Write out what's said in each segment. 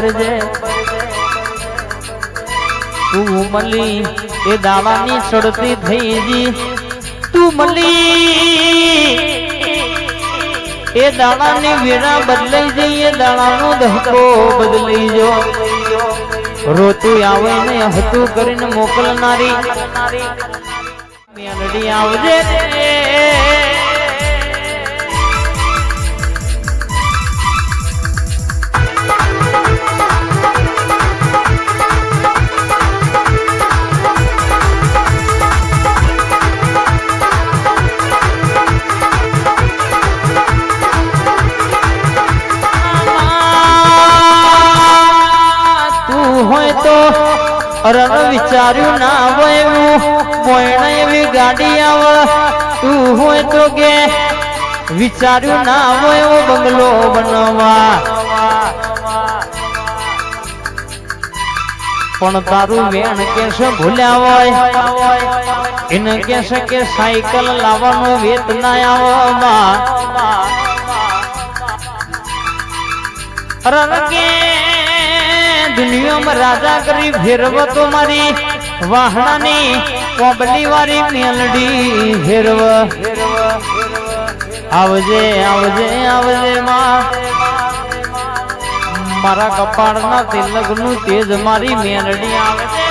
છે તું મળી એ દાવાની ચડતી થઈ જી તું મળી એ દાણાની વીણા બદલાઈ જઈ એ દાણાનો ધક્કો બદલાઈ જો રોતું આવે ને હતું કરીને મોકલનારી મેલડી આવજે રણ વિચાર્યું ના હોય મોયણ એવી ગાડી આવે તું હોય તો કે વિચાર્યું ના હોય એવો બંગલો બનવા પણ તારું વેણ કેશે ભૂલ્યા હોય એને કેશે કે સાયકલ લાવવાનો વેત ના આવવામાં રણ કે દુનિયામાં રાજા કરી ફેરવતો મારી વાહણાની કોબલી વાળી મેલડી ફેરવ આવજે આવજે આવજે માં મારા કપાળના તિલકનું તેજ મારી મેલડી આવજે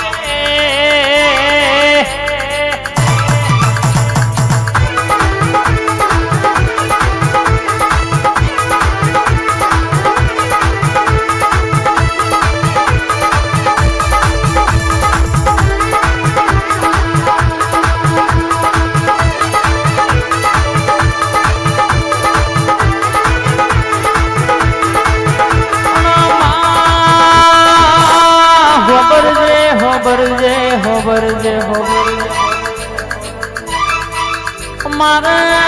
મારા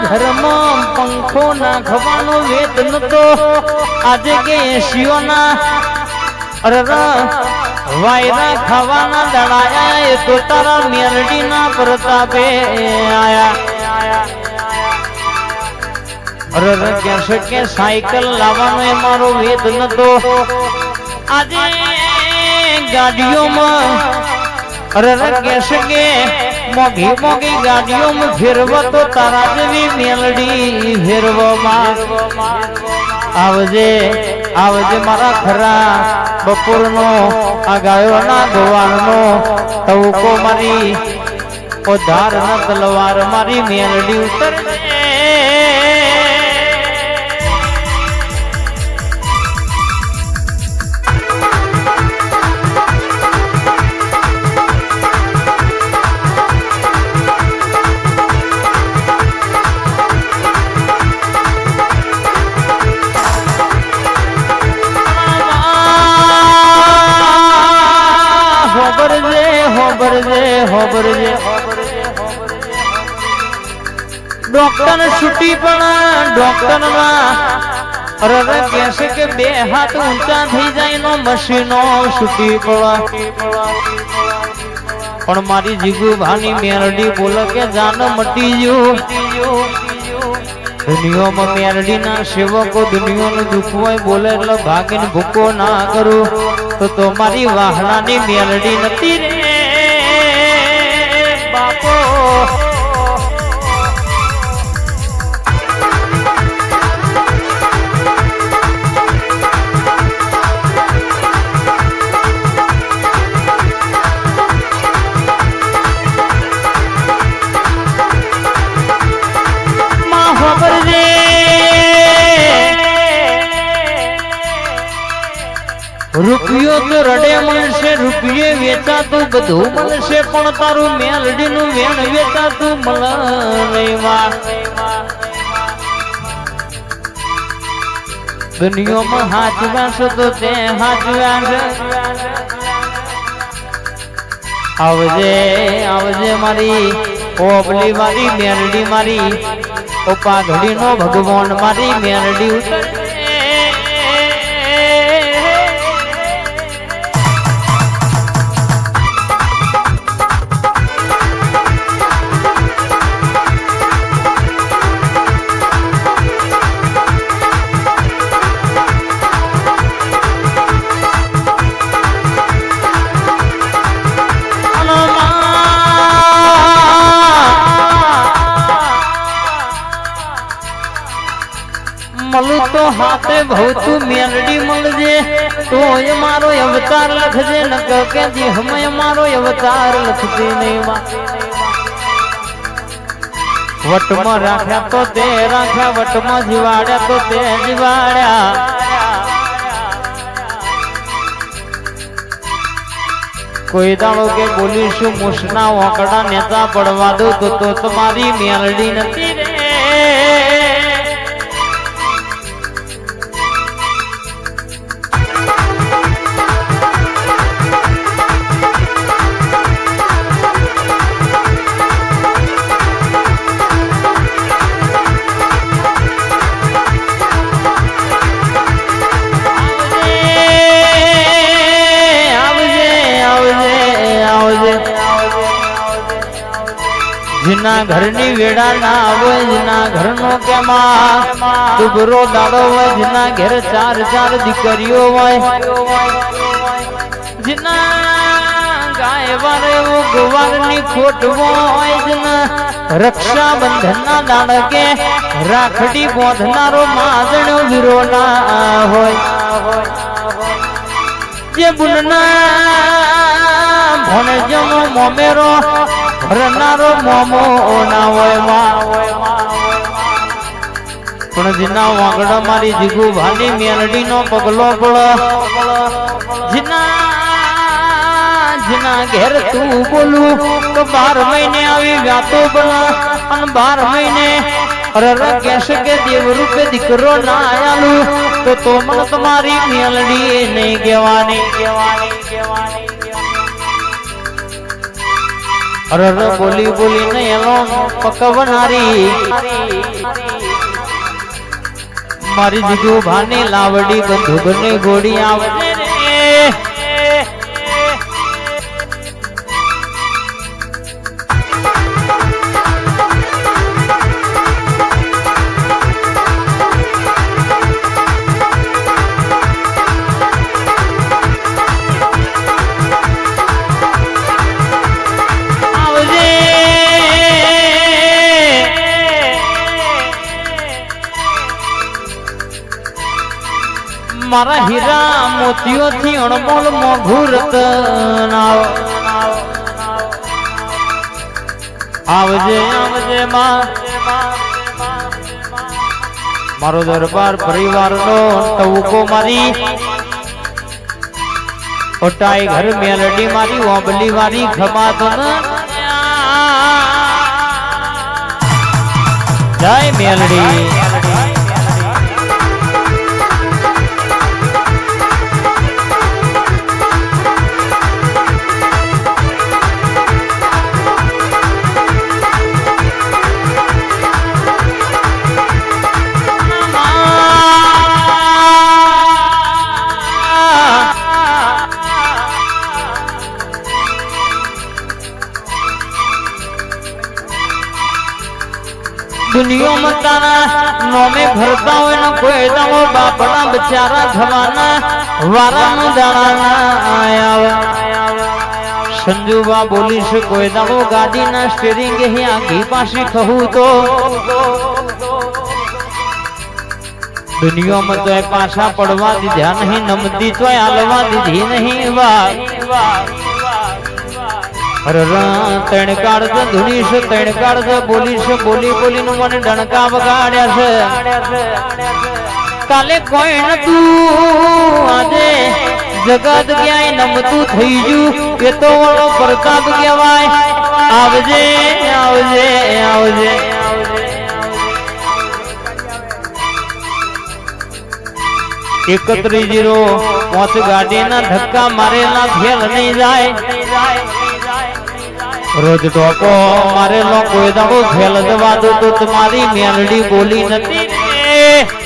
ઘરમાં પંખો નાખવાનો વેત નતો આજે કે એસીઓના વાયરા ખાવાના દડાયા એ તો તારા મેલડીના પ્રતાપે આયા કહેશે કે સાયકલ લાવવાનો એ મારો વેત નતો આજે ગાડીઓમાં કહેશે કે મોઘી મોઘી ગાડીઓમાં ફેરવો તો તારા જેવી મેલડી ફેરવમાં આવજે આવજે મારા ખરા બપોરનો આ ગાયોના ગોવાળનો તવકો મારી ધાર ના તલવાર મારી મેલડી ઉતરજે ડોક્ટર છૂટી પણ ડોક્ટર ના કહેશે કે બે હાથ ઊંચા થઈ જાય નો મશીનો છૂટી પડવા પણ મારી જીગુભાની મેરડી બોલે કે જાન મટી ગયું દુનિયામાં મેરડી ના સેવકો દુનિયાનું દુઃખ હોય બોલે એટલે ભાગીને ભૂકો ના કરું તો મારી વાહણાની મેરડી નથી રે બાપો રૂપિયો તો રડે મળશે રૂપિયે વેચાતું બધું મળશે પણ તારું મેલડી નું વેણ વેચાતું મળવા દુનિયામાં હાચવાશ તો તે હાચવાશ આવજે આવજે મારી ઓબલી મારી મેલડી મારી ઓ પાઘડી નો ભગવાન મારી મેલડી ઉતર ભવ તું મેલડી મળજે તો એ મારો અવતાર લખજે ન કે જી હમે મારો અવતાર લખજે નહીં વટમાં રાખ્યા તો તે રાખ્યા વટમાં જીવાડ્યા તો તે જીવાડ્યા કોઈ દાડો કે બોલીશું મુસના ઓકડા નેતા પડવા દો તો તમારી મેલડી નથી રે जिना घरनी वेड़ा ना आवे जिना घरनो के मां दुबरो दाड़ो होय जिना घर चार चार दीकरियो होय जिना गाय वारे वो गुवारनी खोट होय जिना रक्षा बंधन ना दाड़ के राखड़ी बोधनारो माजणो वीरो ना होय जे बुनना भण जनो मोमेरो ભરનારો મોમો ના હોય પણ જીના વાગડા મારી જીગુ ભાની મેલડી નો પગલો પડ જીના ઘેર તું બોલું તો 12 મહિને આવી વ્યાતો બના અને 12 મહિને અરર કેશ કે દેવ રૂપે દીકરો ના આયાલું તો મને તમારી મેલડી નહીં કહેવાની અરર બોલી બોલી ને એનો પકવનારી મારી જીગુ ભાની લાવડી બંદૂકની ગોળી આવે मारा हीरा मोतियों थी अणमोल मोघुं रतन आवजे आवजे मारो दरबार परिवार नो टवको मारी ओटाई घर मेलडी मारी ओबली मारी खमा तो न जय मेलडी दुनिया में तारा नोमे भरता हो न कोई दाओ बापड़ा बेचारा धवाना वारा न दाना आया संजूबा बोली से कोई दाओ गाड़ी ना स्टीयरिंग ही आगे पासी कहू तो दुनिया में तो पासा पड़वा दीधा नहीं नमदी तो आलवा दीधी नहीं वाह तण काढ धुनी से तण काढ बोली से बोली बोली नु मन डणका वगाड्या से काले कोई न तू आजे जगत क्याय नमतू थई जू ये तो वणो प्रताप कहेवाय आवजे आवजे आवजे 3105 गाड़ी ना धक्का मारेला खेल नहीं जाए रोज टोको मारे लो कोई दाड़ो खेल जवा दो तो तुम्हारी मेलडी बोली नहीं